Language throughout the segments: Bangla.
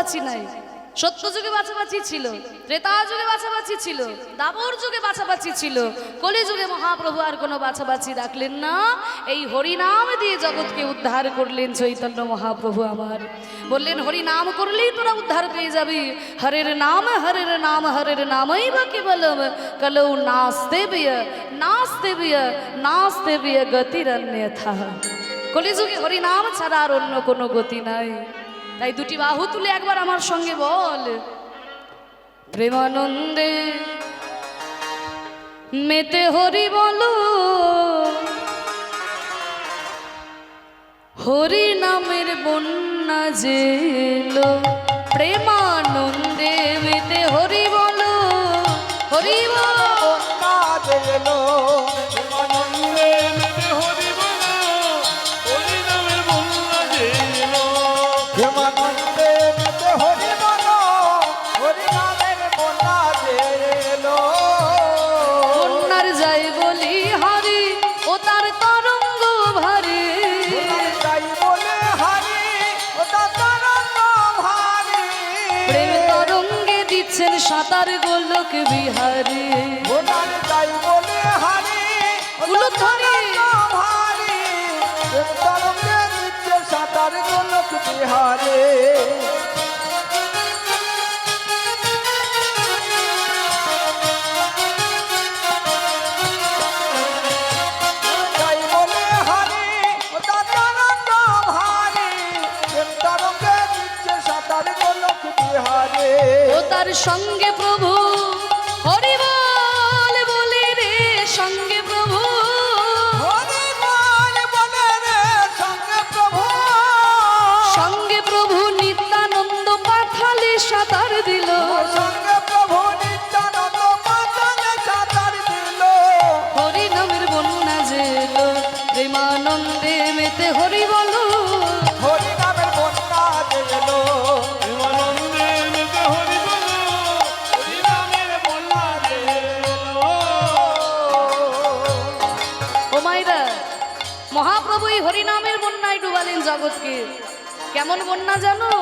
বাছাবাছি নাই। সত্য যুগে বাছাবাছি ছিল, ত্রেতা যুগে বাছাবাছি ছিল, দাপর যুগে বাছাবাছি ছিল, কলি যুগে মহাপ্রভু আর কোনো বাছাবাছি রাখলেন না। এই হরিনাম দিয়ে জগৎকে উদ্ধার করলেন চৈতন্য মহাপ্রভু আমার। বললেন হরি নাম করলেই তোরা উদ্ধার পেয়ে যাবি। হরের নাম হরের নাম হরের নামই বা কেবলম কলৌ নাস্তে বিয় নাস্তে বিয় নাস্তে বিয় গতির অন্যথা। কলিযুগে হরিনাম ছাড়া আর অন্য কোনো গতি নাই। তাই দুটি বাহু তুলে একবার আমার সঙ্গে বল, প্রেমানন্দে মেতে হরি বলো, হরি নামের বন্যা জেলো। প্রেমানন্দে মেতে হরি বলো, হরি বলো জেলো। প্রেমানন্দে মেতে হরি বলো, হরি নামের বন্যা জেলো। প্রেমানন্দে মেতে হরি বলো, হরি নামের বন্যা জেলো। বন্যার যাই বলি হারি ও তার তরঙ্গ ভারী। তাই বলে হারি ও তার তরঙ্গ ভারী। প্রেম তরঙ্গে দিচ্ছেন সাঁতার গোলক বিহারী। বন্যার তাই বলে হারি ও তার তরঙ্গ ভারী। প্রেম তরঙ্গে দিচ্ছে সাঁতার গোলক বিহারে। ও তার সঙ্গে প্রভু হরি বল বলে রে, সঙ্গে প্রভু সঙ্গে প্রভু নিত্যানন্দ পাঠালে সাঁতার দিল। হরি নামের বন্যা জেলো, প্রেমানন্দে মেতে হরি বলো, হরি নামের বন্যা জেলো। প্রেমানন্দে মেতে হরি বলো, হরি নামের বন্যা জেলো। ও মাইরা মহাপ্রভু এই হরিনামের বন্যায় ডুবালেন জগৎকে। কেমন বন্যা জানো?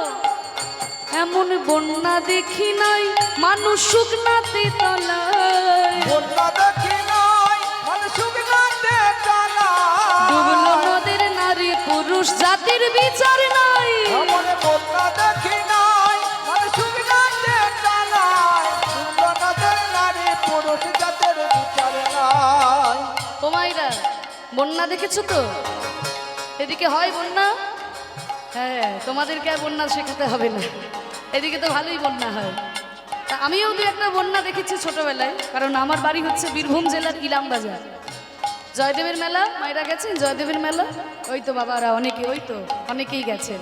এমন বন্যা দেখি নাই মানুষ শুকনাতে তলায়। বন্যা দেখি নাই মানুষ শুকনাতে তলায়। ডুবলো নদের নারী পুরুষ জাতির বিচার নাই। এমন বন্যা দেখি নাই মানুষ শুকনাতে তলায়। ডুবলো নদের নারী পুরুষ জাতের বিচার নাই। ও মাইরা বন্যা দেখেছো তো? এদিকে হয় বন্যা? হ্যাঁ, তোমাদেরকে আর বন্যা শেখাতে হবে না, এদিকে তো ভালোই বন্যা হয়। তা আমিও দু একটা বন্যা দেখেছি ছোটবেলায়, কারণ আমার বাড়ি হচ্ছে বীরভূম জেলার ইলামবাজার। জয়দেবের মেলা, মায়েরা গেছেন জয়দেবের মেলা? ওই তো বাবারা অনেকে, ওই তো অনেকেই গেছেন।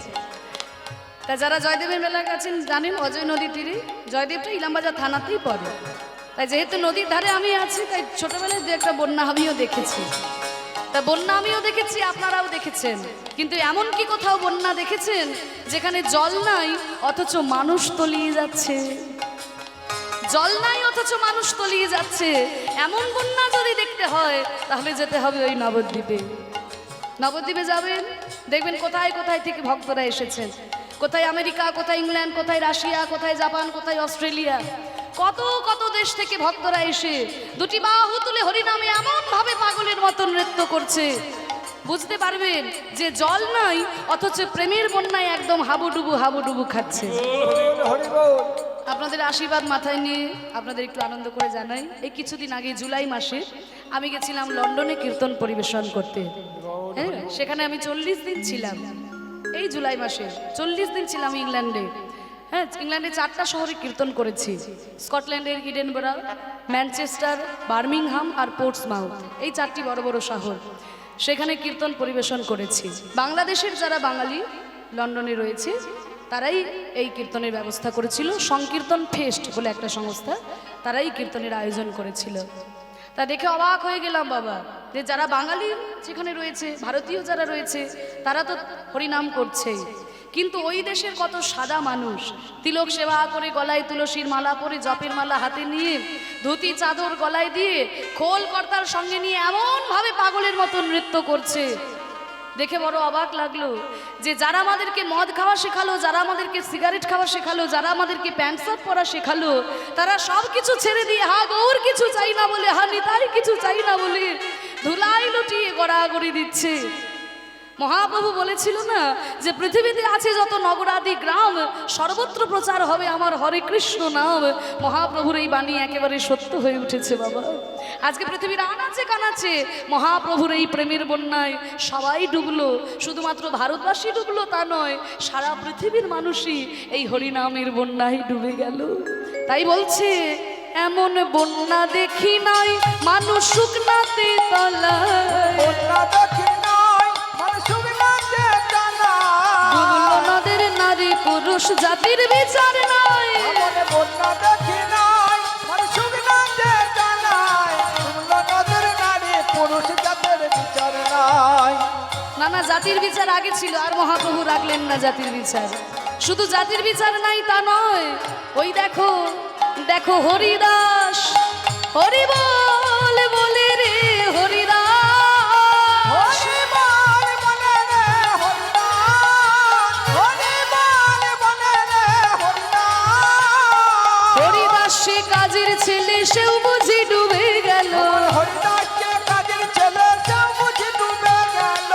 তা যারা জয়দেবের মেলা গেছেন জানেন অজয় নদীর তীরে, জয়দেবটা ইলামবাজার থানাতেই পড়ে। তাই যেহেতু নদীর ধারে আমি আছি, তাই ছোটবেলায় দু একটা বন্যা আমিও দেখেছি। তা বন্যা আমিও দেখেছি, আপনারাও দেখেছেন। কিন্তু এমন কি কোথাও বন্যা দেখেছেন যেখানে জল নাই অথচ মানুষ তলিয়ে যাচ্ছে? জল নাই অথচ মানুষ তলিয়ে যাচ্ছে। এমন বন্যা যদি দেখতে হয় তাহলে যেতে হবে ওই নবদ্বীপে। নবদ্বীপে যাবেন, দেখবেন কোথায় কোথায় থেকে ভক্তরা এসেছেন। কোথায় আমেরিকা, কোথায় ইংল্যান্ড, কোথায় রাশিয়া, কোথায় জাপান, কোথায় অস্ট্রেলিয়া, কত কত দেশ থেকে ভক্তরা এসে দুটি বাহু তুলে হরিনামে এমন ভাবে পাগলের মতো নৃত্য করছে। বুঝতে পারবেন যে জল নাই অথচ প্রেমের বন্যায় একদম হাবুডুবু খাচ্ছে। হরি বল। আপনাদের আশীর্বাদ মাথায় নিয়ে আপনাদের একটু আনন্দ করে জানাই, এই কিছুদিন আগে জুলাই মাসে আমি গেছিলাম লন্ডনে কীর্তন পরিবেশন করতে। হ্যাঁ, সেখানে আমি 40 দিন ছিলাম। এই জুলাই মাসে 40 দিন ছিলাম ইংল্যান্ডে। হ্যাঁ, ইংল্যান্ডে 4টা শহরে কীর্তন করেছি। স্কটল্যান্ডের ইডেনবরা, ম্যানচেস্টার, বার্মিংহাম আর পোর্টসমাউথ, এই 4টি বড় বড় শহর। সেখানে কীর্তন পরিবেশন করেছি। বাংলাদেশের যারা বাঙালি লন্ডনে রয়েছে তারাই এই কীর্তনের ব্যবস্থা করেছিল। সংকীর্তন ফেস্ট বলে একটা সংস্থা, তারাই কীর্তনের আয়োজন করেছিল। তা দেখে অবাক হয়ে গেলাম বাবা, যে যারা বাঙালি সেখানে রয়েছে, ভারতীয় যারা রয়েছে তারা তো হরিনাম করছেই, কিন্তু ওই দেশের কত সাদা মানুষ তিলক সেবা করে, গলায় তুলসীর মালা পরে, জপের মালা হাতে নিয়ে, ধুতি চাদর গলায় দিয়ে, খোল কর্তার সঙ্গে নিয়ে এমন ভাবে পাগলের মতো নৃত্য করছে। দেখে বড় অবাক লাগলো যে যারা আমাদেরকে মদ খাওয়া শেখালো, যারা আমাদেরকে সিগারেট খাওয়া শেখালো, যারা আমাদেরকে প্যান্ট শার্ট পরা শেখালো, তারা সব কিছু ছেড়ে দিয়ে হা গৌর কিছু চাই না বলে, হা নিতাই কিছু চাই না বলে ধুলাই লুটিয়ে গড়াগড়ি দিচ্ছে। মহাপ্রভু বলেছিল না যে পৃথিবীতে আছে যত নগরাদি গ্রাম, সর্বত্র প্রচার হবে আমার হরে কৃষ্ণ নাম। মহাপ্রভুর এই বাণী একেবারে সত্য হয়ে উঠেছে বাবা। আজকে পৃথিবীর আনাচে কানাচে মহাপ্রভুর এই প্রেমের বন্যায় সবাই ডুবলো। শুধুমাত্র ভারতবাসী ডুবলো তা নয়, সারা পৃথিবীর মানুষই এই হরিনামের বন্যায় ডুবে গেল। তাই বলছে এমন বন্যা দেখি নাই মানুষ শুকনাতে তলায়, বন্যা দেখি নাই মানুষ শুকনাতে তলায়, ডুবলো নদের নারী পুরুষ জাতির বিচার নাই। এমন বন্যা দেখি নাই মানুষ শুকনাতে তলায়, ডুবলো নদের নারী পুরুষ জাতের বিচার নাই। না না, জাতির বিচার আগে ছিল, আর মহাপ্রভু রাখলেন না জাতির বিচার। শুধু জাতির বিচার নাই তা নয়, ওই দেখো দেখো হরিদাস হরি বল বলে রে হরিদাস, হরিবল বলে রে হরিদাস, হরিবল বলে রে হরিদাস, হরিদাস সে কাজের ছেলে সেও বুঝি ডুবে গেল, হরিদাসকে কাজের ছেলে সব বুঝি ডুবে গেল।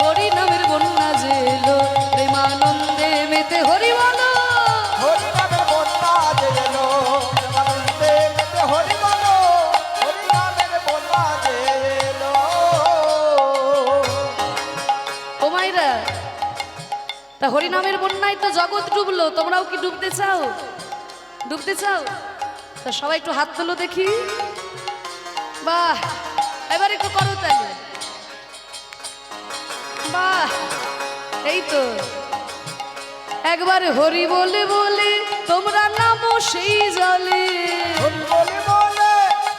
হরিনামের বন্যা জেলো প্রেমানন্দে মেতে হরি বলো। হরিনামের বন্যা যে এলো, প্রেমানন্দে মেতে হরি বলো, হরিনামের বন্যা যে এলো। ও মাইরা, তা হরিনামের বন্যায় তো জগৎ ডুবলো, তোমরাও কি ডুবতে চাও? ডুবতে চাও? তা সবাই একটু হাত তোলো দেখি। বাহ, এবার একটু করো তাহলে। বাহ, এই তো একবার হরি বলে বলে তোমরা নামো সেই জলে, হরি বলে বলে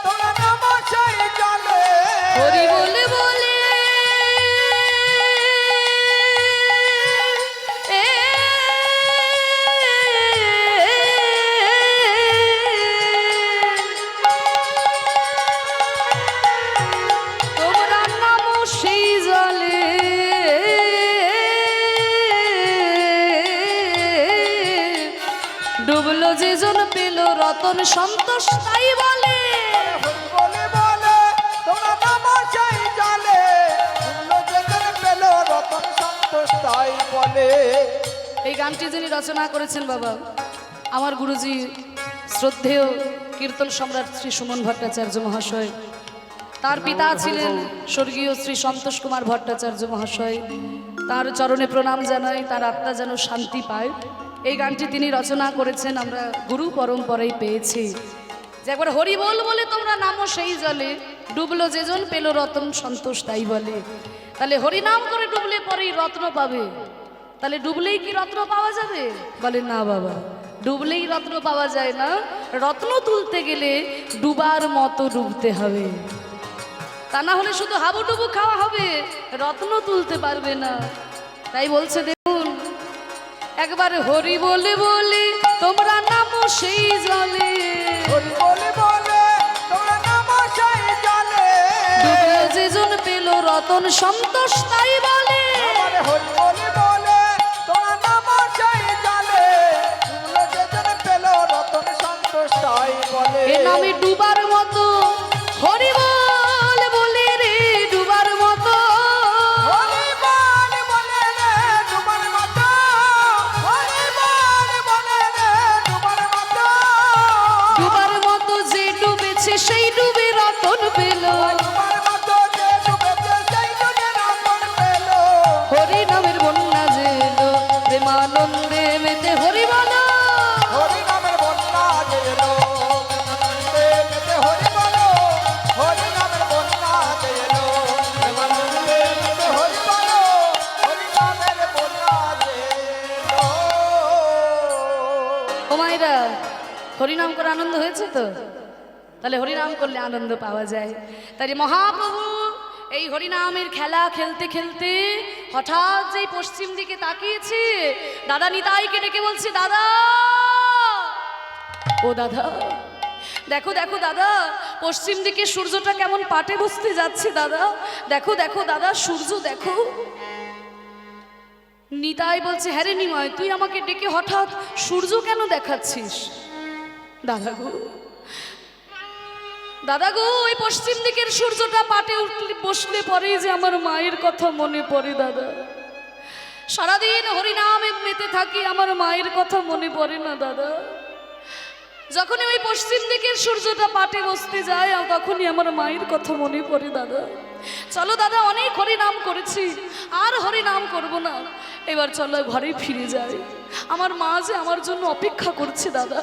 তোমরা নামো সেই জলে, হরি বলে বলে তোমরা নামো সেই জলে, ডুবলো যে জন পেল রতন সন্তোষ তাই বলে। হরি বলে বলে তোমরা নামো সেই জলে, ডুবলো যে জন পেল রতন সন্তোষ তাই বলে। এই গানটি যিনি রচনা করেছেন বাবা, আমার গুরুজি শ্রদ্ধেয় কীর্তন সম্রাট শ্রী সুমন ভট্টাচার্য মহাশয়। তার পিতা ছিলেন স্বর্গীয় শ্রী সন্তোষ কুমার ভট্টাচার্য মহাশয়। তার চরণে প্রণাম জানাই, তার আত্মা যেন শান্তি পায়। এই গানটি তিনি রচনা করেছেন, আমরা গুরু পরম্পরায় পেয়েছি যে একবার হরি বল বলে তোমরা নামো সেই জলে, ডুবলো যেজন পেল রতন সন্তোষ তাই বলে। তাহলে হরিনাম করে ডুবলে পরেই রত্ন পাবে। তাহলে ডুবলেই কি রত্ন পাওয়া যাবে? বলে না বাবা, ডুবলেই রত্ন পাওয়া যায় না, রত্ন তুলতে গেলে ডুবার মতো ডুবতে হবে। তা না হলে শুধু হাবুডুবু খাওয়া হবে, রত্ন তুলতে পারবে না। তাই বলছে দেখুন, একবার হরি বলে বলে তোমরা নামো সেই জলে, হরি বলে বলে তোমরা নামো সেই জলে, ডুবলো যেজন পেল রতন সন্তোষ তাই বলে। আমারে হরি বলে বলে তোমরা নামো সেই জলে, ডুবলো যে জন পেল রতন সন্তোষ তাই বলে। এ নামে ডুবার মতো হরি বল বলে রে ডুবার মতো, হরি বল বলে রে ডুবার মতো, হরি বল বলে রে ডুবার মতো, ডুবার মতো যে ডুবেছে সেই ডুবে রতন পেল, ডুবার মতো যে ডুবেছে সেই ডুবে রতন পেল। হরি নামের বন্যা জেলো প্রেমানন্দে মেতে হরি বলো। হরি নামের বন্যা যে এলো, প্রেমানন্দে মেতে হরি বলো, হরি নামের বন্যা যে এলো, প্রেমানন্দে মেতে হরি বলো, হরি নামের বন্যা যে এলো। ও মায়েরা, হরিনাম করে আনন্দ হয়েছে তো? তাহলে হরিনাম করলে আনন্দ পাওয়া যায়। তাই মহাপ্রভু এই হরিনামের খেলা খেলতে খেলতে হঠাৎ যেই পশ্চিম দিকে তাকিয়েছে, দাদা নিতাইকে ডেকে বলছে, দাদা ও দাদা, দেখো দেখো দাদা, পশ্চিম দিকে সূর্যটা কেমন পাটে বসতে যাচ্ছে দাদা। দেখো দেখো দাদা, সূর্য দেখো। নিতাই বলছে, হ্যাঁ রে নিমাই, তুই আমাকে ডেকে হঠাৎ সূর্য কেন দেখাচ্ছিস? দাদা গো, দাদা গো, ওই পশ্চিম দিকের সূর্যটা পাটে উঠলে বসলে পরেই যে আমার মায়ের কথা মনে পড়ে দাদা। সারাদিন হরিনামে মেতে থাকি, আমার মায়ের কথা মনে পড়ে না দাদা। যখনই ওই পশ্চিম দিকের সূর্যটা পাটে বসতে যায় তখনই আমার মায়ের কথা মনে পড়ে দাদা। চলো দাদা, অনেক হরিনাম করেছি, আর হরিনাম করব না, এবার চলো ঘরে ফিরে যাই। আমার মা যে আমার জন্য অপেক্ষা করছে দাদা,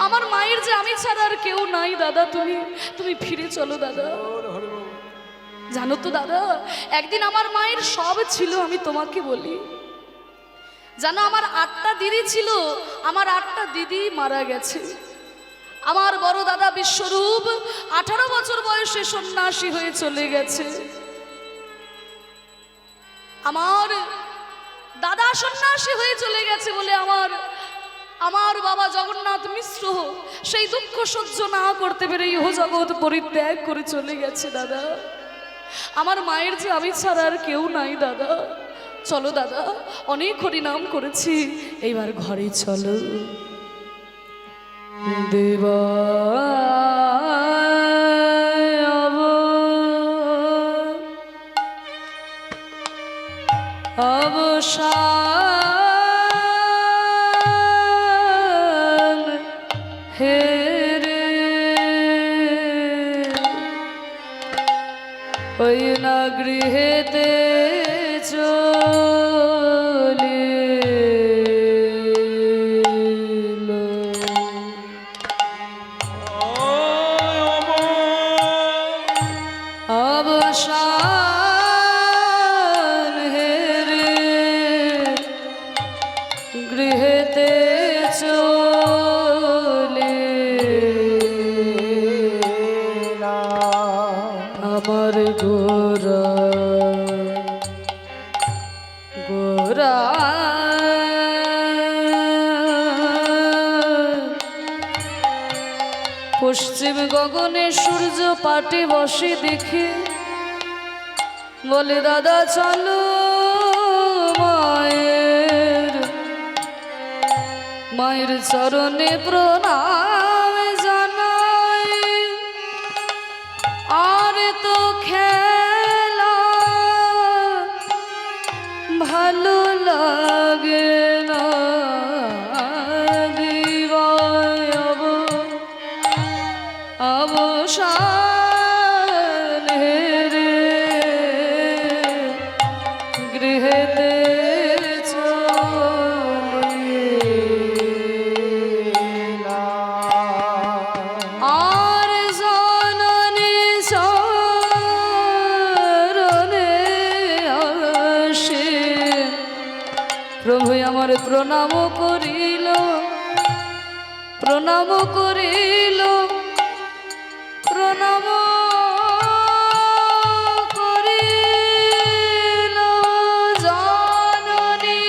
আমার মায়ের যে আমি ছাড়া আর কেউ নাই দাদা, তুমি ফিরে চলো দাদা। জানো তো দাদা, একদিন আমার মায়ের সব ছিল, আমি তোমাকে বলি, জানো আমার 8টা দিদি ছিল, আমার 8টা দিদি মারা গেছে। আমার বড় দাদা বিশ্বরূপ 18 বছর বয়সে সন্ন্যাসী হয়ে চলে গেছে। আমার দাদা সন্ন্যাসী হয়ে চলে গেছে বলে আমার বাবা জগন্নাথ মিশ্র সেই দুঃখ সহ্য না করতে পেরে ইহ জগৎ পরিত্যাগ করে চলে গেছে দাদা। আমার মায়ের যে আমি ছাড়া আর কেউ নাই দাদা। চলো দাদা, অনেক হরিনাম করেছি, এইবার ঘরে চলো। দেবা অবসান হে রে, ওই না গৃহেতে অবসান হে রে, গৃহেতে চলে আমার গোরা গোরা পশ্চিম গগনে সূর্য পাটে বসে দেখে বলে, দাদা চলো মায়ের চরণে প্রণাম জানাই, আর তো খেলা ভালো লাগে না, দিবায় অবসান হে রে, গৃহেতে আর জননী চরণে আসে প্রভু আমার প্রণাম করিল, প্রণাম করিল, প্রণাম করিল, জননী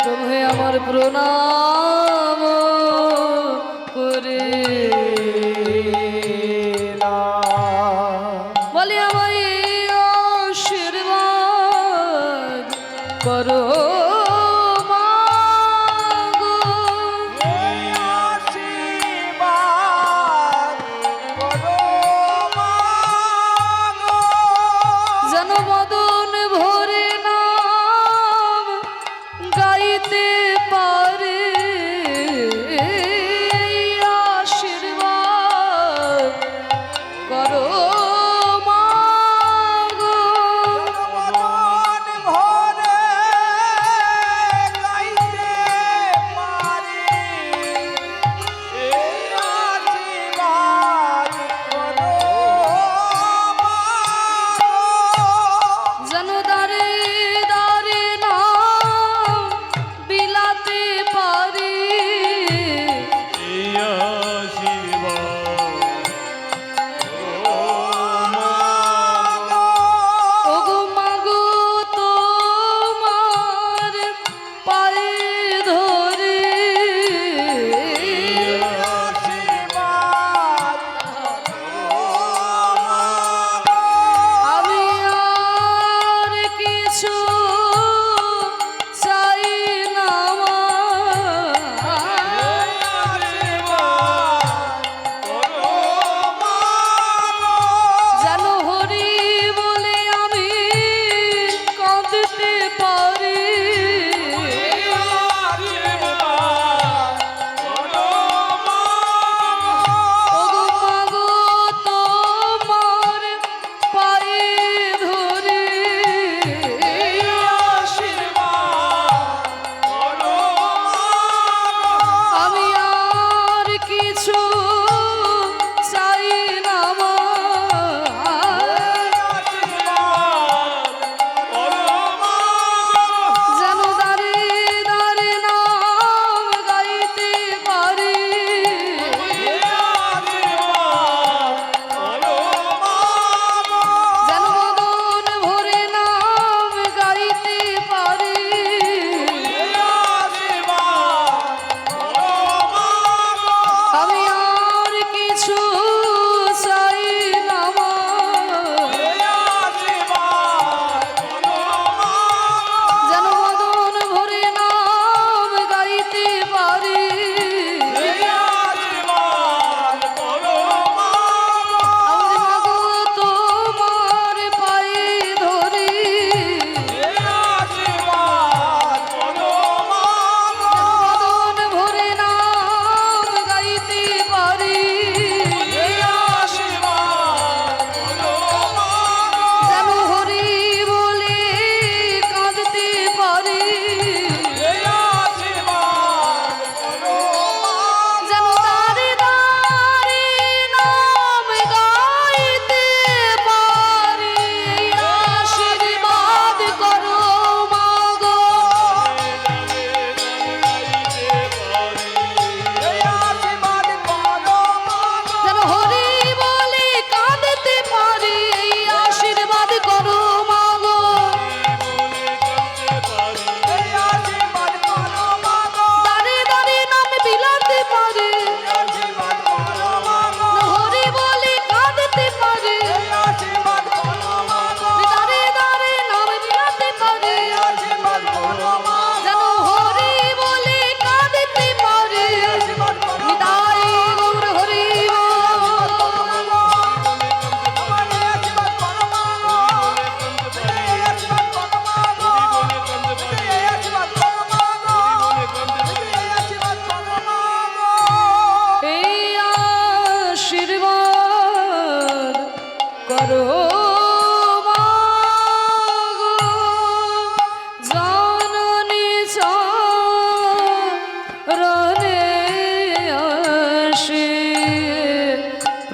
প্রভু আমার প্রণাম করে বলে, আমায় আশীর্বাদ করো মাগো,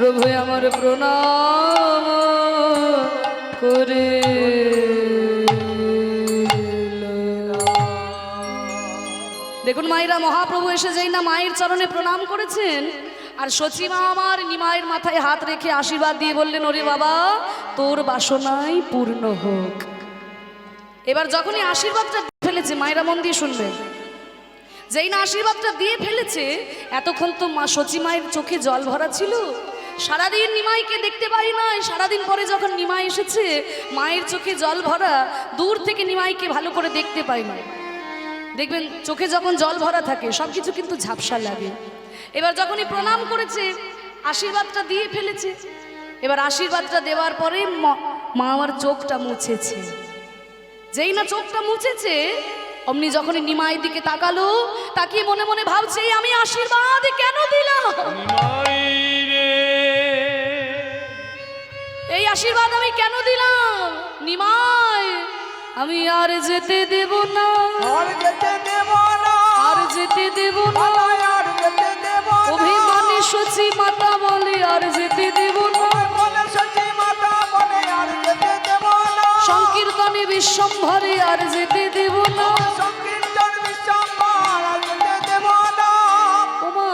প্রভু আমার প্রণাম করে দেখুন মায়েরা, মহাপ্রভু এসে যেই না মায়ের চরণে প্রণাম করেছেন, আর সচিমা আমার নিমায়ের মাথায় হাত রেখে আশীর্বাদ দিয়ে বললেন, ওরে বাবা তোর বাসনাই পূর্ণ হোক। এবার যখনই আশীর্বাদটা ফেলেছে, মায়েরা মন দিয়ে শুনবেন, যেই না আশীর্বাদটা দিয়ে ফেলেছে, এতক্ষণ তো মা সচিমায়ের চোখে জল ভরা ছিল। সারাদিন নিমাইকে দেখতে পাই নাই, সারাদিন পরে যখন নিমাই এসেছে মায়ের চোখে জল ভরা, দূর থেকে নিমাইকে ভালো করে দেখতে পাই না। দেখবেন চোখে যখন জল ভরা থাকে সব কিছু কিন্তু ঝাপসা লাগে। এবার যখনই প্রণাম করেছে, আশীর্বাদটা দিয়ে ফেলেছে, এবার আশীর্বাদটা দেওয়ার পরে মা আমার চোখটা মুছেছে। যেই না চোখটা মুছেছে, অমনি যখনই নিমাই দিকে তাকালো, তাকিয়ে মনে মনে ভাবছে আমি আশীর্বাদ কেন দিলাম, এই আশীর্বাদ আমি কেন দিলাম। নিমাই আমি আর যেতে দেব না, আর যেতে দেব না, আর যেতে দেব না, আর যেতে দেব না, অভিমানী সচি মাতা বলে আর যেতে দেব না, বলে সচি মাতা বলে আর যেতে দেব না, সংকীর্তনে বিশ্বম্ভরে আর যেতে দেব না, সংকীর্তন বিশ্বম্ভর আর যেতে দেব না। ওমা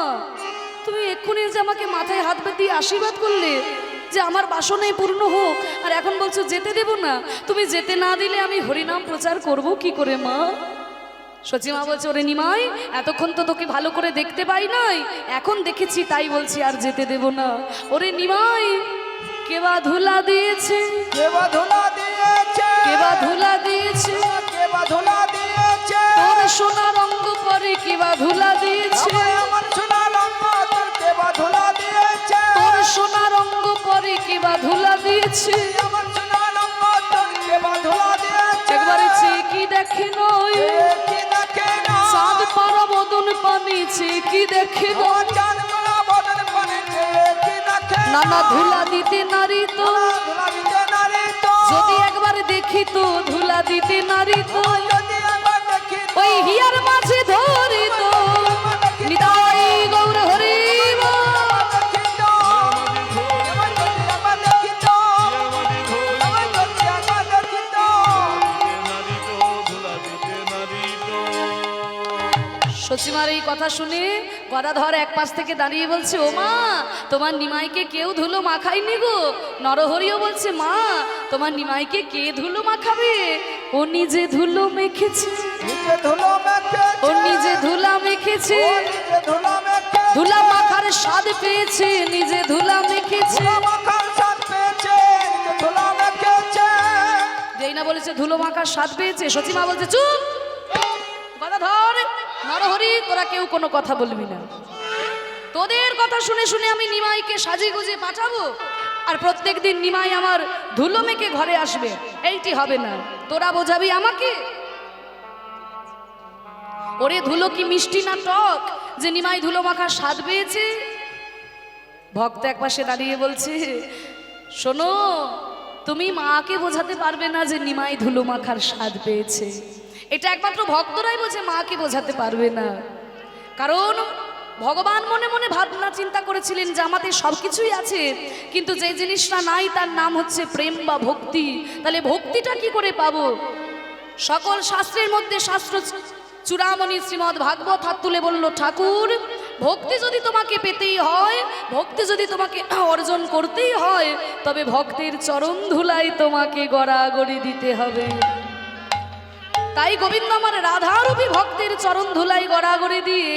তুমি এক্ষুনি যে আমাকে মাথায় হাত দিয়ে আশীর্বাদ করলে যে আমার বাসনাই পূর্ণ হোক, আর এখন বলছো যেতে দেব না। তুমি যেতে না দিলে আমি হরিনাম প্রচার করব কি করে মা? সচিমা বলছে, ওরে নিমাই এতক্ষণ তো তোকে ভালো করে দেখতে পাই নাই, এখন দেখেছি তাই বলছি আর যেতে দেব না। ওরে নিমাই কেবা ধুলা দিয়েছে, কেবা ধুলা দিয়েছে, কেবা ধুলা দিয়েছে, কেবা ধুলা দিয়েছে, তোর সোনা রঙ্গ পরে কেবা ধুলা দিয়েছে, আমার সোনা রঙ তোর কেবা ধুলা দিয়েছে, তোর সোনা রঙ্গ পরে কেবা ধুলা দিয়েছে, আমার সোনা রঙ তোর কেবা ধুলা দিয়েছে। একবারে চেয়ে কি দেখে নয়, কি দেখে না, চাঁদ পাড়া বদন পানিছে কি দেখে ও নয়, চাঁদ মালা বদন পানিছে কি দেখে না, নানা ধুলা দিতে নারী তো, ধুলা দিতে নারী তো, যদি একবার দেখি তো ধুলা দিতে নারী তো, যদি একবার দেখি তো, ওই হিয়ার মাঝে ধরি তো, নিতাই গৌর হরি দেখি তো, এবার যদি একবার দেখি তো, এবার যদি একবার দেখি তো। সচিমার এই কথা শুনে গদাধর এক পাশ থেকে দাঁড়িয়ে বলছে, ও মা তোমার নিমাইকে কেউ ধুলো মাখায়নি গো। নরহরিও বলছে, মা তোমার নিমাইকে কে ধুলো মাখাবে, ও নিজে ধুলো মেখেছে, নিজে ধুলো মেখেছে, ও নিজে ধুলা মেখেছে, নিজে ধুলো মেখেছে, ধুলা মাখার স্বাদ পেয়েছে, নিজে ধুলা মেখেছে। ধুলো মাখার স্বাদ পেয়েছে, নিজে ধুলো মেখেছে। যেই না বলেছে ধুলো মাখার স্বাদ পেয়েছে, সচিমা বলছে চুপ, গদাধর নরহরি তোরা কেউ কোনো কথা বলবি না। তোদের কথা শুনে শুনে আমি নিমাইকে সাজিয়ে গুজে পাঠাবো, আর প্রত্যেক দিন নিমাই আমার ধুলো মেখে ঘরে আসবে, এইটি হবে না। তোরা বোঝাবি আমাকে। ওরে ধুলো কি মিষ্টি না টক যে নিমাই ধুলো মাখার স্বাদ পেয়েছে? ভক্ত একপাশে দাঁড়িয়ে বলছে, শোনো তুমি মাকে বোঝাতে পারবে না যে নিমাই ধুলো মাখার স্বাদ পেয়েছে। এটা একমাত্র ভক্তরাই বোঝে, মাকে বোঝাতে পারবে না। কারণ ভগবান মনে মনে ভাবনা চিন্তা করেছিলেন যে আমাদের সব কিছুই আছে, কিন্তু যে জিনিসটা নাই তার নাম হচ্ছে প্রেম বা ভক্তি। তাহলে ভক্তিটা কি করে পাবো? সকল শাস্ত্রের মধ্যে শাস্ত্র চূড়ামণি শ্রীমদ্ ভাগবত হাত তুলে বলল, ঠাকুর ভক্তি যদি তোমাকে পেতেই হয়, ভক্তি যদি তোমাকে অর্জন করতেই হয়, তবে ভক্তের চরণ ধুলাই তোমাকে গড়াগড়ি দিতে হবে। তাই গোবিন্দ আমার রাধারূপী ভক্তের চরণ ধুলাই গড়াগড়ি দিয়ে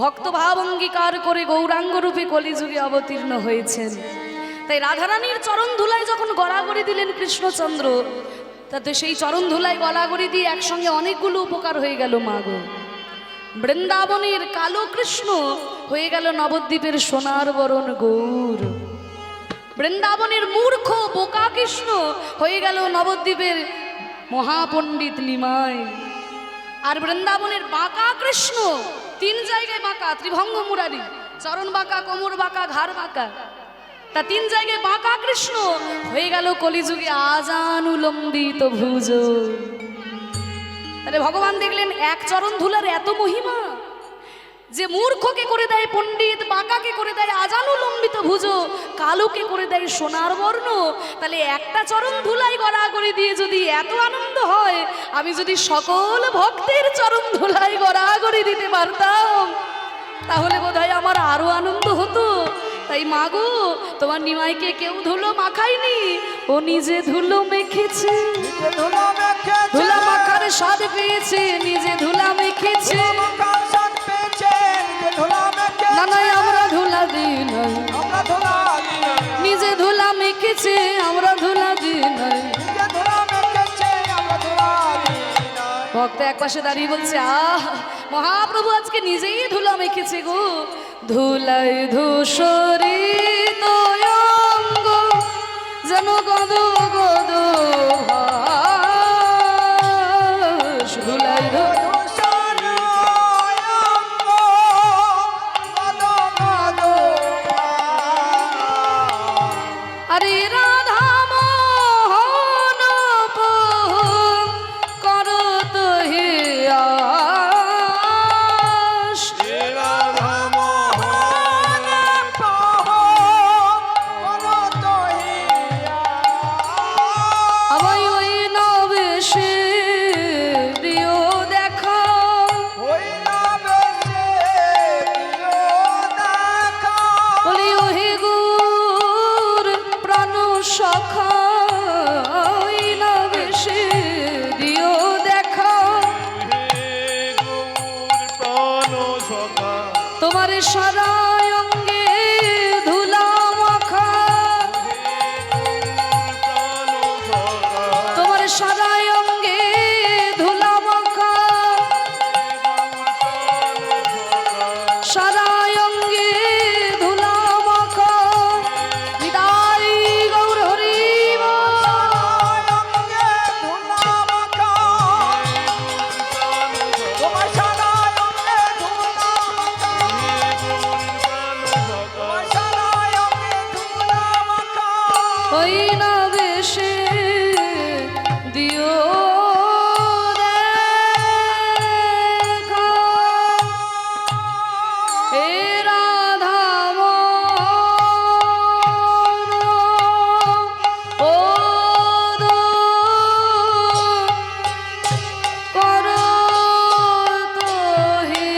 ভক্ত ভাব অঙ্গীকার করে গৌরাঙ্গ রূপে কলিযুগে অবতীর্ণ হয়েছেন। তাই রাধারানীর চরণ ধুলাই যখন গড়াগড়ি দিলেন কৃষ্ণচন্দ্র, তাতে সেই চরণ ধুলাই গড়াগড়ি দিয়ে একসঙ্গে অনেকগুলো উপকার হয়ে গেল মা গো। বৃন্দাবনের কালো কৃষ্ণ হয়ে গেল নবদ্বীপের সোনার বরণ গৌর। বৃন্দাবনের মূর্খ বোকা কৃষ্ণ হয়ে গেল নবদ্বীপের মহাপণ্ডিত নিমাই। আর বৃন্দাবনের বাঁকা কৃষ্ণ, তিন জায়গায় বাঁকা, ত্রিভঙ্গ মুরারি, চরণ বাঁকা, কোমর বাঁকা, ঘাড় বাঁকা, তা তিন জায়গায় বাঁকা কৃষ্ণ হয়ে গেল কলিযুগে আজানুলম্বিত ভুজ। তাহলে ভগবান দেখলেন এক চরণ ধুলার এত মহিমা, যে মূর্খকে করে দেয় পণ্ডিত, বাঁকাকে করে দেয় আজানুলম্বিত ভুজো কালোকে করে দেয় সোনার বর্ণ, তাহলে একটা চরণ ধুলাই গড়াগড়ি দিয়ে যদি এত আনন্দ হয়, আমি যদি সকল ভক্তের চরণ ধুলাই গড়াগড়ি দিতে পারতাম তাহলে বোধহয় আমার আরো আনন্দ হতো। তাই মাগো, তোমার নিমাইকে কেউ ধুলো মাখায়নি, ও নিজে ধুলো মেখেছে, নিজে ধুলা মেখেছে, ধুলা মাখার স্বাদ পেয়েছে, নিজে ধুলা মেখেছে। মাখার স্বাদ পেয়েছে, নিজে ধুলা মেখেছে। না নাই আমরা ধুলা দিই নাই, আমরা ধুলা দিই নাই। নিজে ধুলা মেখেছে, আমরা ধুলা দিই নাই। নিজে ধুলা মেখেছে, আমরা ধুলা দিই নাই। ভক্ত এক পাশে দাঁড়িয়ে বলছে, আহ মহাপ্রভু আজকে নিজেই ধুলা মেখেছে গো। ধুলাই ধূসরিত অঙ্গ যেন গদ গদ ভাস। ধুলাই ধূসর অঙ্গ, গদ গদ আরে রাধা মোহন করত হে আশ। আমায় ওই নবেশে দিও দেখা, বলি ওহে গুর প্রাণ সখা, ওই নবেশে দিও দেখা। তোমার সারা অঙ্গে ধুলা মাখা, তোমার সারা অঙ্গে ধুলা মাখা, সারা অঙ্গে ধুলা মাখা। বিদায় গৌর হরি বল। ওই নবেশে দিও দেখা, হে রাধা মোহন ও দো করত হে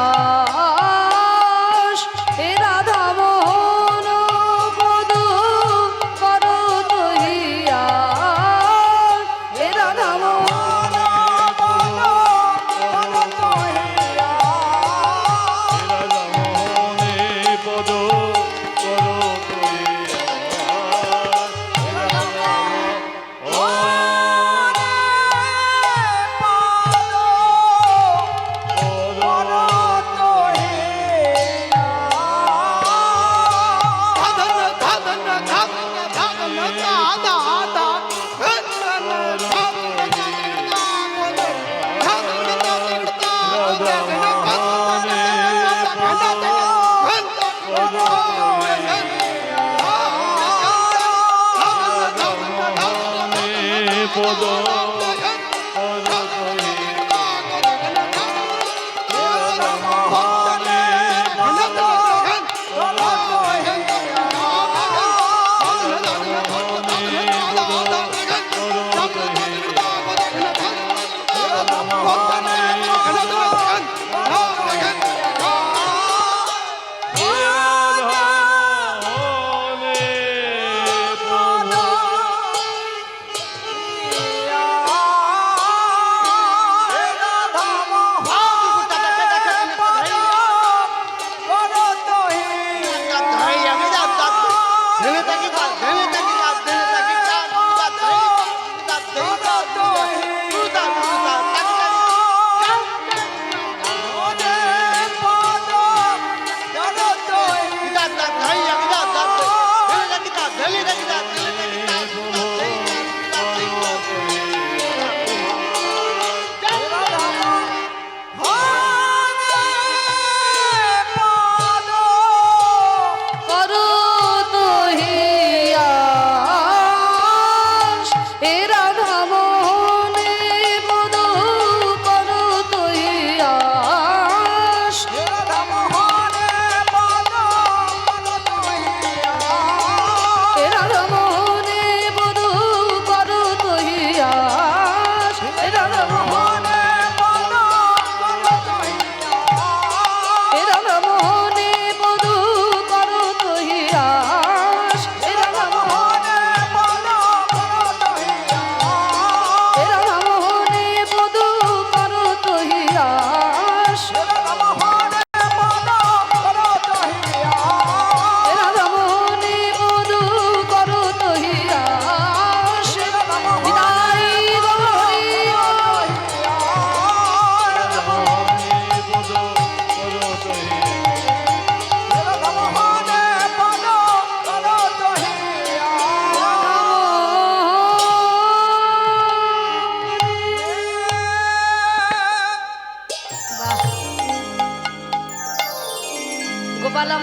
আশ। হে রাধা মোহন পদ করত হে আশ। হে রাধা মোহন Yeah.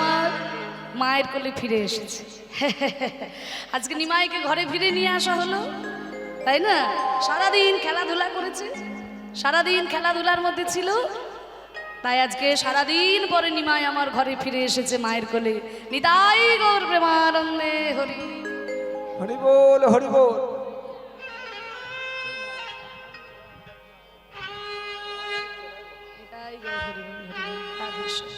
আমার মায়ের কোলে ফিরে এসেছে। আজকে নিমাইকে ঘরে ফিরে নিয়ে আসা হলো, তাই না? সারাদিন খেলাধুলা করেছে, সারাদিন খেলাধুলার মধ্যে ছিল, তাই আজকে সারাদিন পরে নিমাই আমার ঘরে ফিরে এসেছে মায়ের কোলে। নিতাই গৌর প্রেমানন্দে হরি। হরি বল, হরি বল। নিতাই গৌর হরি বল, হরি বল, রাধেশ্বর।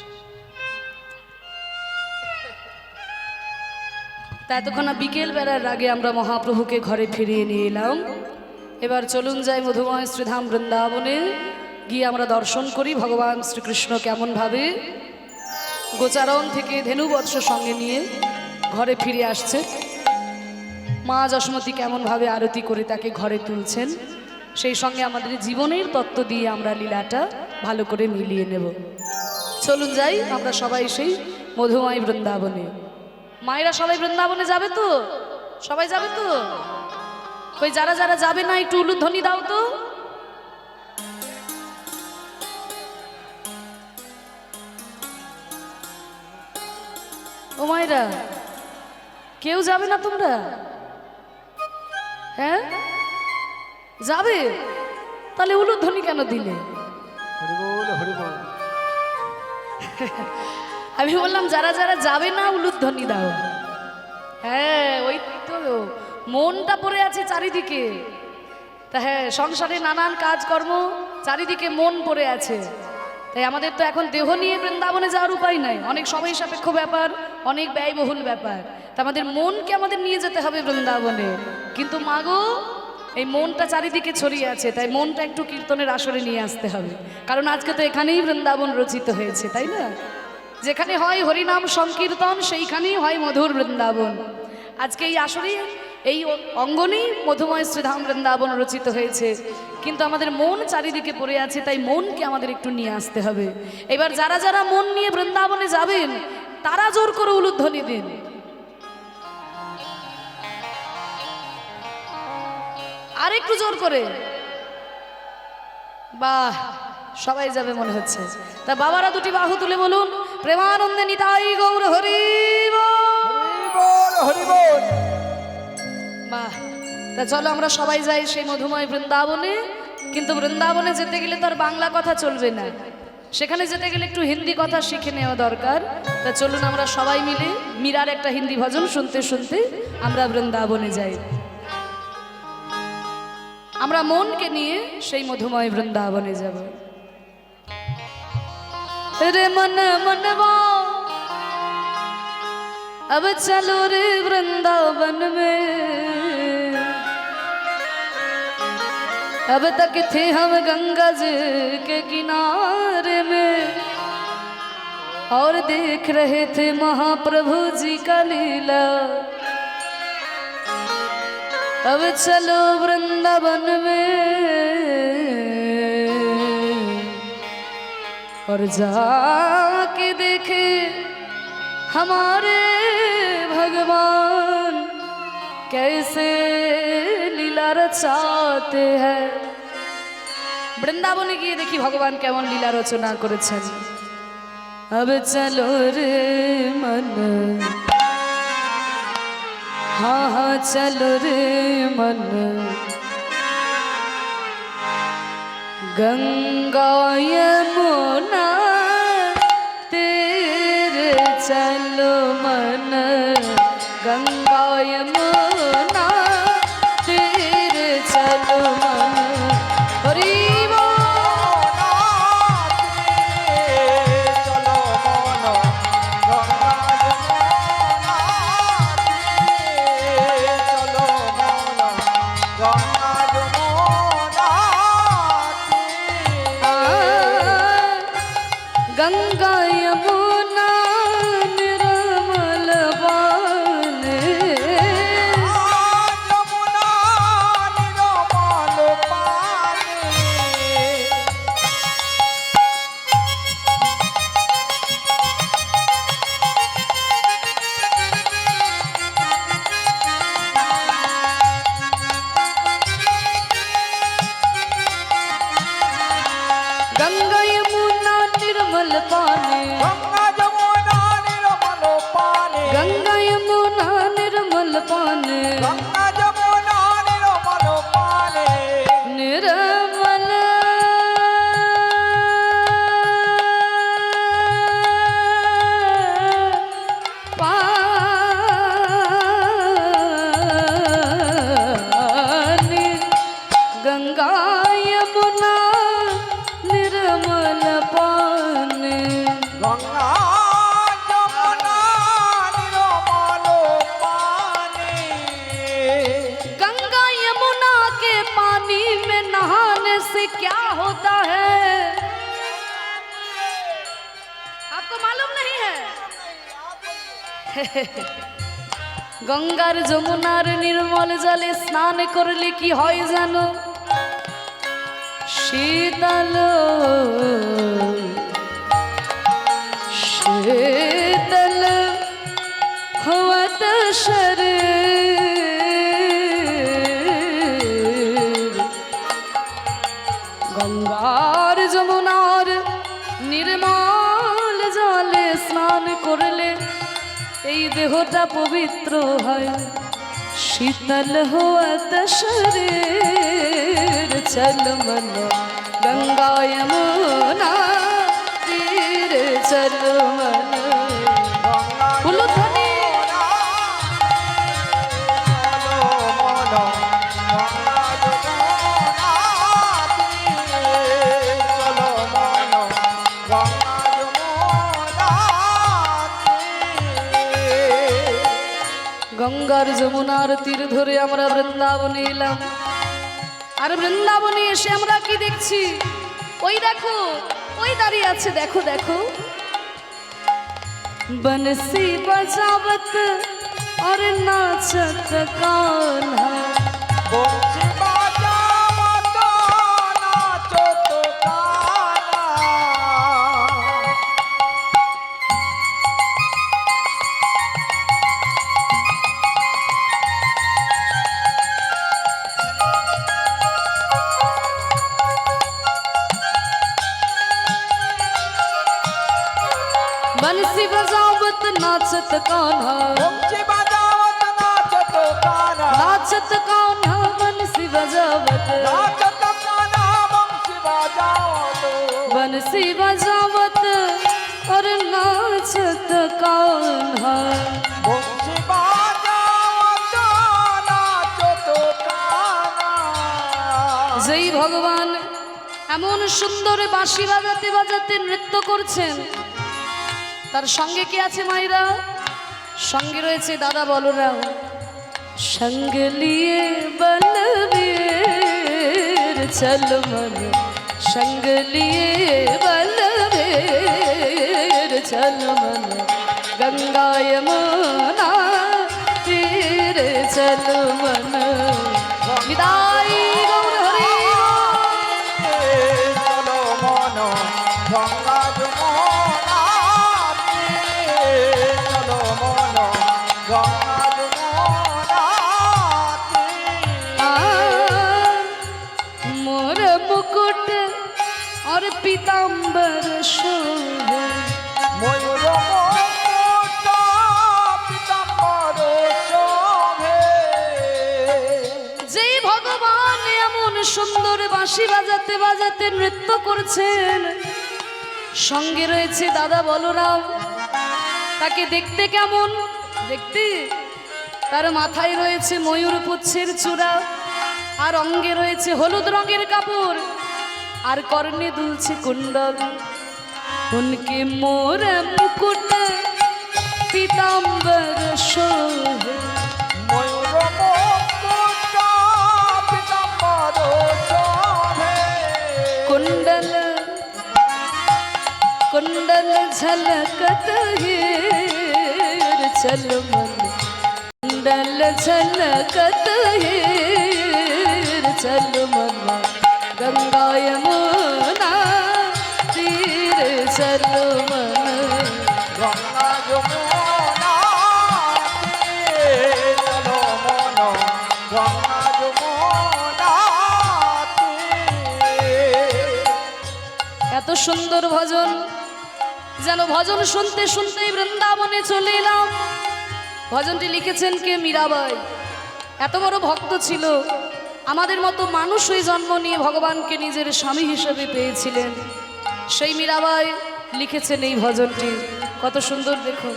তা এতক্ষণ বিকেল বেলার আগে আমরা মহাপ্রভুকে ঘরে ফিরিয়ে নিয়ে এলাম। এবার চলুন যাই মধুময় শ্রীধাম বৃন্দাবনে, গিয়ে আমরা দর্শন করি ভগবান শ্রীকৃষ্ণ কেমনভাবে গোচারণ থেকে ধেনুবৎস সঙ্গে নিয়ে ঘরে ফিরে আসছে, মা যশোমতী কেমনভাবে আরতি করে তাকে ঘরে তুলছেন, সেই সঙ্গে আমাদের জীবনের তত্ত্ব দিয়ে আমরা লীলাটা ভালো করে মিলিয়ে নেব। চলুন যাই আমরা সবাই সেই মধুময় বৃন্দাবনে। মায়েরা সবাই বৃন্দাবনে যাবে তো? সবাই যাবে তো? কই যারা যারা যাবে না একটু উলুধ্বনি দাও তো। ও মায়েরা, কেউ যাবে না তোমরা? হ্যাঁ যাবে, তাহলে উলুধ্বনি কেন দিলে? হরি বল, হরি বল। আমি বললাম যারা যারা যাবে না উলুধ্বনি দাও। হ্যাঁ ওই তো মনটা পড়ে আছে চারিদিকে, তা হ্যাঁ সংসারে নানান কাজকর্ম, চারিদিকে মন পড়ে আছে, তাই আমাদের তো এখন দেহ নিয়ে বৃন্দাবনে যাওয়ার উপায় নাই, অনেক সময় সাপেক্ষ ব্যাপার, অনেক ব্যয়বহুল ব্যাপার, তা আমাদের মনকে আমাদের নিয়ে যেতে হবে বৃন্দাবনে। কিন্তু মাগো এই মনটা চারিদিকে ছড়িয়ে আছে, তাই মনটা একটু কীর্তনের আসরে নিয়ে আসতে হবে, কারণ আজকে তো এখানেই বৃন্দাবন রচিত হয়েছে, তাই না? যেখানে হয় হরিনাম সংকীর্তন সেইখানেই হয় মধুর বৃন্দাবন। আজকে এই আসরে এই অঙ্গনেই মধুময় শ্রীধাম বৃন্দাবন রচিত হয়েছে, কিন্তু আমাদের মন চারিদিকে পড়ে আছে, তাই মনকে আমাদের একটু নিয়ে আসতে হবে। এবার যারা যারা মন নিয়ে বৃন্দাবনে যাবেন তারা জোর করে উলুধ্বনি দিন। আর একটু জোর করে, বাহ, সবাই যাবে মনে হচ্ছে। তা বাবারা দুটি বাহু তুলে বলুন প্রেমানন্দে নিতাই গৌর হরি বল। হরি বল, হরি বল। বাহ, তা চলো আমরা সবাই যাই সেই মধুময় বৃন্দাবনে। কিন্তু বৃন্দাবনে যেতে গেলে তো আর বাংলা কথা চলবে না, সেখানে যেতে গেলে একটু হিন্দি কথা শিখে নেওয়া দরকার। তা চলুন আমরা সবাই মিলে মীরার একটা হিন্দি ভজন শুনতে শুনতে আমরা বৃন্দাবনে যাই। আমরা মনকে নিয়ে সেই মধুময় বৃন্দাবনে যাব। रे मन मनवा अब चलो रे वृंदावन में, अब तक थे हम गंगा जी के किनारे में और देख रहे थे महाप्रभु जी का लीला। अब चलो वृंदावन में और जाके देखे हमारे भगवान कैसे लीला रचाते हैं। বৃন্দাবনে গিয়ে দেখি ভগবান কেমন লীলা রচনা করেছেন। अब चलो रे मन, हाँ हाँ चलो रे मन, गंगा यमुना तेरे चलो मन, गंगा यमुना तेरे चलो मन। हरि गंगा यमुना निर्मल पानी গঙ্গার যমুনার নির্মল জলে স্নান করলে কি হয় জানো? শীতল শীতল হওয়াত শরীর। গঙ্গার যমুনার নির্মল জলে স্নান করলে এই দেহটা পবিত্র হয়। শীতল হওয়াত শরীর। চল মন গঙ্গা যমুনা তীর চল মন। উলুধ্বনি। গঙ্গার যমুনার তীর ধরে আমরা বৃন্দাবনে এলাম। আর বৃন্দাবনে এসে আমরা কি দেখছি? ওই দেখো, ওই দাঁড়িয়ে আছে, দেখো দেখো। বনসি বজাবত और नाचत कान्हा। বংশী বাজাবত নাচত কান্হা। बंसी बजावत नाचत कान्हा। বংশী বাজাবত নাচত কান্হা। नाचत कान्हा बंसी बजावत। নাচত কান্হা বংশী বাজাবত। बंसी बजावत और नाचत कान्हा। বংশী বাজাবত নাচত কান্হা। যেই ভগবান এমন সুন্দর বাঁশি বাজাতে বাজাতে নৃত্য করছেন, তার সঙ্গে কি আছে মাইরা? সঙ্গে রয়েছে দাদা বলরাম। সঙ্গ লিয়ে বলবীর চল মন। সঙ্গ লিয়ে বলবীর চল মন। গঙ্গা যমুনা তীর চল মন। বিদায় গৌর হরি। চলো মন গঙ্গা যমুনা তীরে। চলো মন গঙ্গা যমুনা তীরে। मोर मुकुट और पीताम्बर शोभे। ময়ূর মুকুট পীতাম্বর শোভে। যেই ভগবান এমন সুন্দর বাঁশি বাজাতে বাজাতে নৃত্য করছেন, সঙ্গে রয়েছে দাদা বলরাম। তাকে দেখতে কেমন? দেখতে তার মাথায় রয়েছে ময়ূর পুচ্ছের চূড়া, আর অঙ্গে রয়েছে হলুদ রঙের কাপড়, আর কর্ণে দুলছে কুণ্ডল। উনকে মোর মুকুট পীতাম্বর শোভে। ময়ূর মুকুট পীতাম্বর শোভে। कुंडल कुंडल झलकत हीर चल मन। कुंडल झलकत हीर चल मन। गंगा यमुना तीर चल मन। গঙ্গা যমুনা তীরে। চলো মন গঙ্গা যমুনা তীরে। এত সুন্দর ভজন, যেন ভজন শুনতে শুনতেই বৃন্দাবনে চলে এলাম। ভজনটি লিখেছেন কে? মীরাবাই। এত বড় ভক্ত ছিল। আমাদের মতো মানুষ হয়ে জন্ম নিয়ে ভগবানকে নিজের স্বামী হিসেবে পেয়েছিলেন। সেই মীরাবাই লিখেছেন এই ভজনটি। কত সুন্দর দেখুন।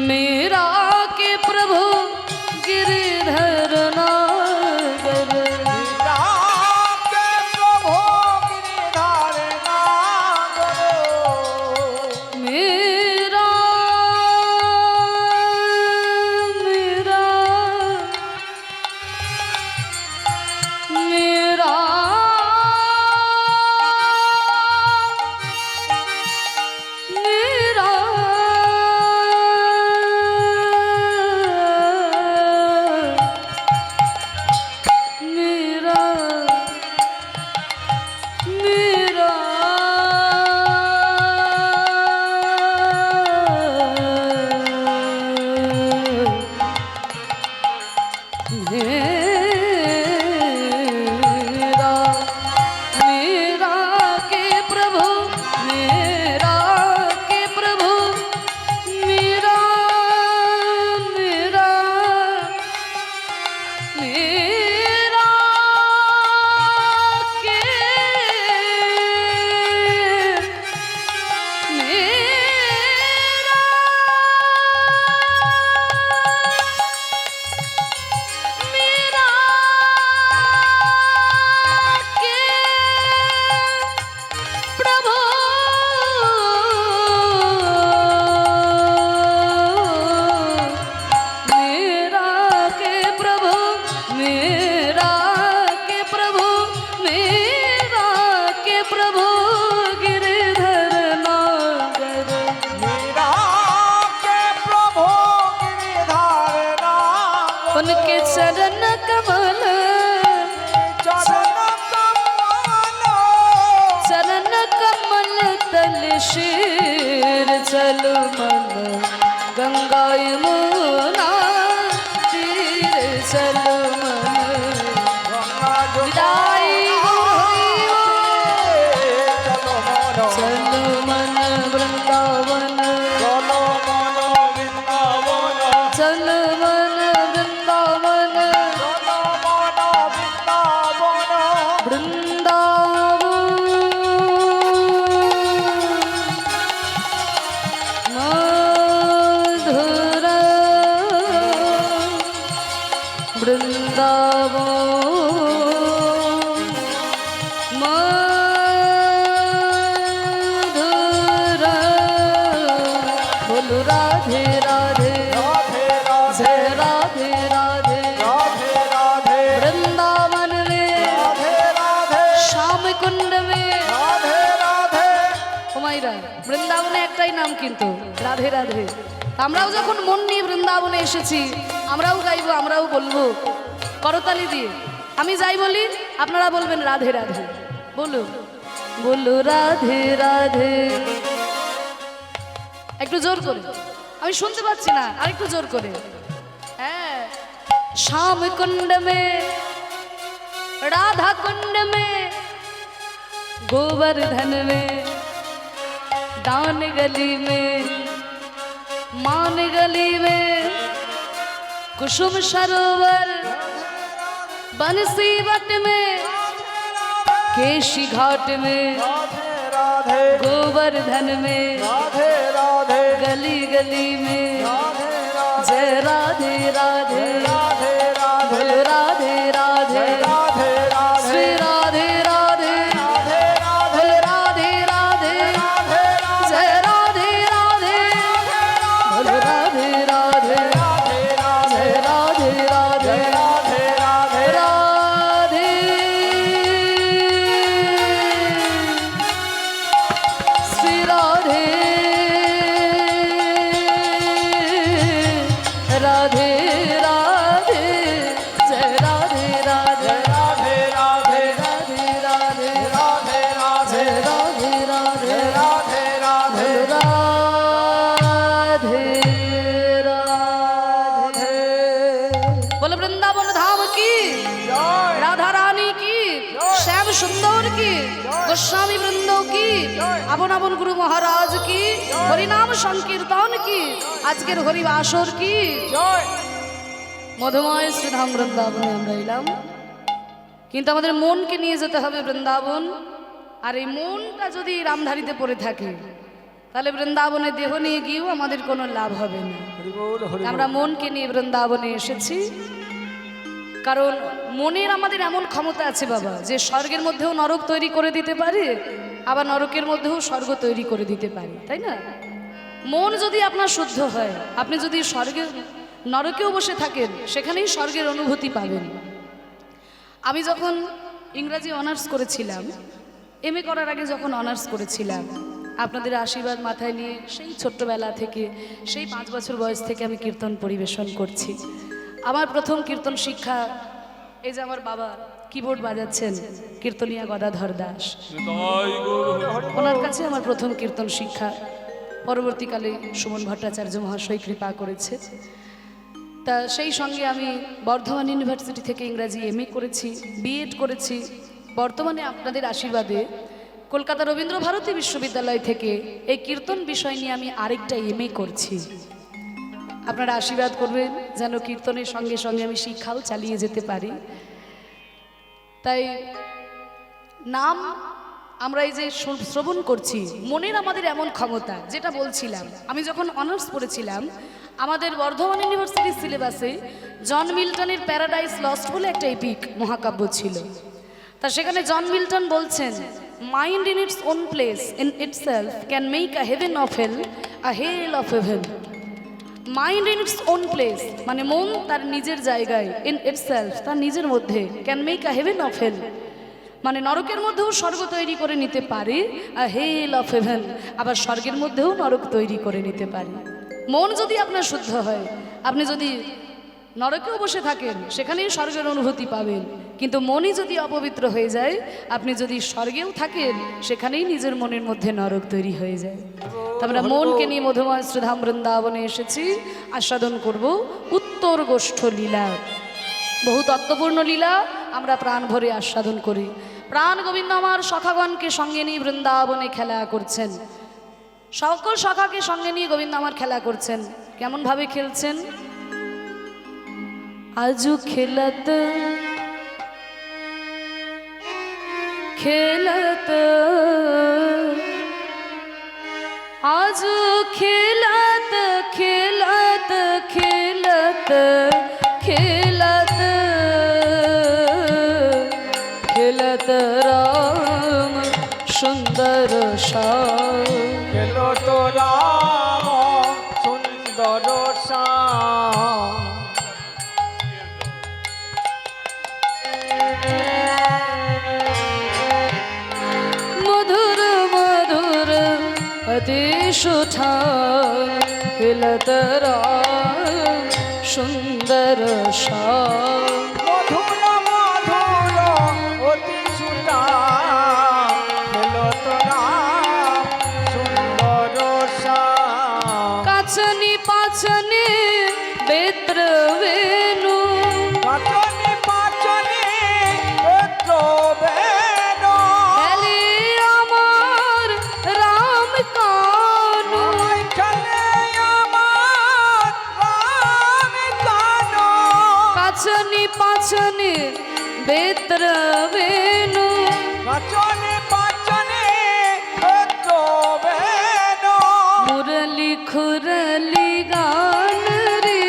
মেরা কে প্রভু गिरधर नागर। রাকে প্রভু গিরিধার নাগর। मेरा मेरा मेरा मेरा चरण कमल चरण कमल चरण कमल तल शीर चल मन गंगा यमुना तीर चल मन गंगा विदाई चलो मोनो चल मन वृंदावन चलो मोनो वृंदावन चल मन वृंदावन चलो मोनो वृंदावन वृंदावन मधुर वृंदावन मधुर बोलो राधे राधे राधे जय राधे राधे राधे राधे राधे वृंदावन में राधे राधे श्याम कुंड में राधे राधे হুমায়রা বৃন্দাবনে একটাই নাম কিন্তু রাধে রাধে। আমরাও যখন মন নিয়ে বৃন্দাবনে এসেছি আমরাও গাইবো আমরাও বলবো করতালি দিয়ে। আমি যাই বলি আপনারা বলবেন রাধে রাধে। বলো বলো রাধে রাধে একটু জোর করে, আমি শুনতে পাচ্ছি না, আর একটু জোর করে। হ্যাঁ श्याम कुंड में राधा कुंड में गोवर्धन में दान गली में मान गली में कुसुम सरोवर बंसी वट में केशी घाट में राधे राधे गोवर्धन में राधे राधे गली गली में राधे राधे जय राधे राधे राधे राधे बोलो राधे राधे राधे राधे श्री राधे राधे राधे राधे बोलो राधे राधे राधे जय राधे राधे बोलो राधे राधे राधे राधे जय राधे राधे राधे राधे राधे श्री राधे राधे राधे जय राधे राधे राधे राधे राधे राधे राधे राधे जय राधे राधे राधे राधे राधे राधे बोलो वृंदावन धाम की जय राधा रानी की श्याम सुंदर की गोस्वामी वृंदों की আপন আপন গুরু মহারাজ की হরিনাম সংকীর্তন की আজকের হরিবাসর की জয় মধুময় শ্রীধাম বৃন্দাবনে আমরা এলাম, কিন্তু আমাদের মনকে নিয়ে যেতে হবে বৃন্দাবন। আর এই মনটা যদি রামধারীতে পড়ে থাকে তাহলে বৃন্দাবনে দেহ নিয়ে গিয়েও আমাদের কোনো লাভ হবে না। হরি বল হরি আমরা মনকে নিয়ে বৃন্দাবনে এসেছি কারণ মনের আমাদের এমন ক্ষমতা আছে বাবা যে স্বর্গের মধ্যেও নরক তৈরি করে দিতে পারে, আবার নরকের মধ্যেও স্বর্গ তৈরি করে দিতে পারে, তাই না? মন যদি আপনার শুদ্ধ হয়, আপনি যদি স্বর্গের নরকেও বসে থাকেন সেখানেই স্বর্গের অনুভূতি পাবেন। আমি যখন ইংরাজি অনার্স করেছিলাম, এমএ করার আগে যখন অনার্স করেছিলাম, আপনাদের আশীর্বাদ মাথায় নিয়ে সেই ছোট্টবেলা থেকে, সেই 5 বছর বয়স থেকে আমি কীর্তন পরিবেশন করছি। আমার প্রথম কীর্তন শিক্ষা, এই যে আমার বাবা কিবোর্ড বাজাচ্ছেন, কীর্তনিয়া গদাধর দাস, ওনার কাছে আমার প্রথম কীর্তন শিক্ষা। পরবর্তীকালে সুমন ভট্টাচার্য মহাশয় কৃপা করেছে। তা সেই সঙ্গে আমি বর্ধমান ইউনিভার্সিটি থেকে ইংরাজি এমএ করেছি, বিএড করেছি। বর্তমানে আপনাদের আশীর্বাদে কলকাতা রবীন্দ্র ভারতী বিশ্ববিদ্যালয় থেকে এই কীর্তন বিষয় নিয়ে আমি আরেকটা এমএ করছি। আপনারা আশীর্বাদ করবেন যেন কীর্তনের সঙ্গে সঙ্গে আমি শিক্ষাও চালিয়ে যেতে পারি। তাই নাম আমরা এই যে শ্রবণ করছি, মনের আমাদের এমন ক্ষমতা, যেটা বলছিলাম আমি যখন অনার্স পড়েছিলাম আমাদের বর্ধমান ইউনিভার্সিটির সিলেবাসে জন মিল্টনের প্যারাডাইস লস্ট বলে একটা এপিক মহাকাব্য ছিল। তা সেখানে জন মিল্টন বলছেন, mind in its own place in itself can make a heaven of hell, a hell of heaven. Mind in its own place মানে মন তার নিজের জায়গায়, ইন ইটসেলফ তার নিজের মধ্যে, can make a heaven of hell মানে নরকের মধ্যেও স্বর্গ তৈরি করে নিতে পারে, আ হেল অফ হেভেন আবার স্বর্গের মধ্যেও নরক তৈরি করে নিতে পারে। মন যদি আপনার শুদ্ধ হয়, আপনি যদি নরকেও বসে থাকেন, সেখানেই স্বর্গের অনুভূতি পাবেন। কিন্তু মনই যদি অপবিত্র হয়ে যায়, আপনি যদি স্বর্গেও থাকেন, সেখানেই নিজের মনের মধ্যে নরক তৈরি হয়ে যায়। তো আমরা মনকে নিয়ে মধুময় শ্রীধাম বৃন্দাবনে এসেছি, আস্বাদন করব উত্তর গোষ্ঠ লীলা। বহু তত্ত্বপূর্ণ লীলা আমরা প্রাণ ভরে আস্বাদন করি। প্রাণ গোবিন্দ আমার সখাগণকে সঙ্গে নিয়ে বৃন্দাবনে খেলা করছেন, সকল সখাকে সঙ্গে নিয়ে গোবিন্দ আমার খেলা করছেন। কেমন ভাবে খেলছেন? আজু খেলত খেলত আজু খেলত খেলত খেলত খেলত খেলত রাম সুন্দর শ্যাম। খেলো তো রাম সুন্দর শ্যাম। मधुर मधुर अति सुठा खेलत राम सुंदर श्याम। মধুর মধুর অতি সুন্দর খেলো তো রাম সুন্দর শ্যাম। কাছনি পাছনি বেত্র বেনু পাচনি পাচনি একটু বেনো খেলে আমার রাম কানু। খেলে আমার রাম কানো। কাছনি পাছনি বেত্র বেনু পাচনি পাচনি একটু বেনো মুরলি খুরলি গান রে।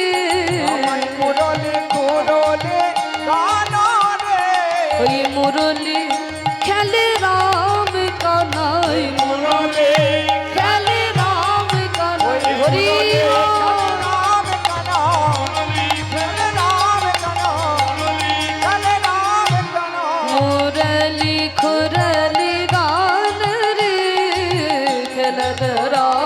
আমায় মুরলি কুরলি গানো রে। ওই মুরলি খেলে রাম কানাই, মুরলি খেলে রাম কানাই। হরি রাম কানো খেলে রাম কানো খেলে রাম কানো। মুরলি খুরলি গান রে খেলত রাম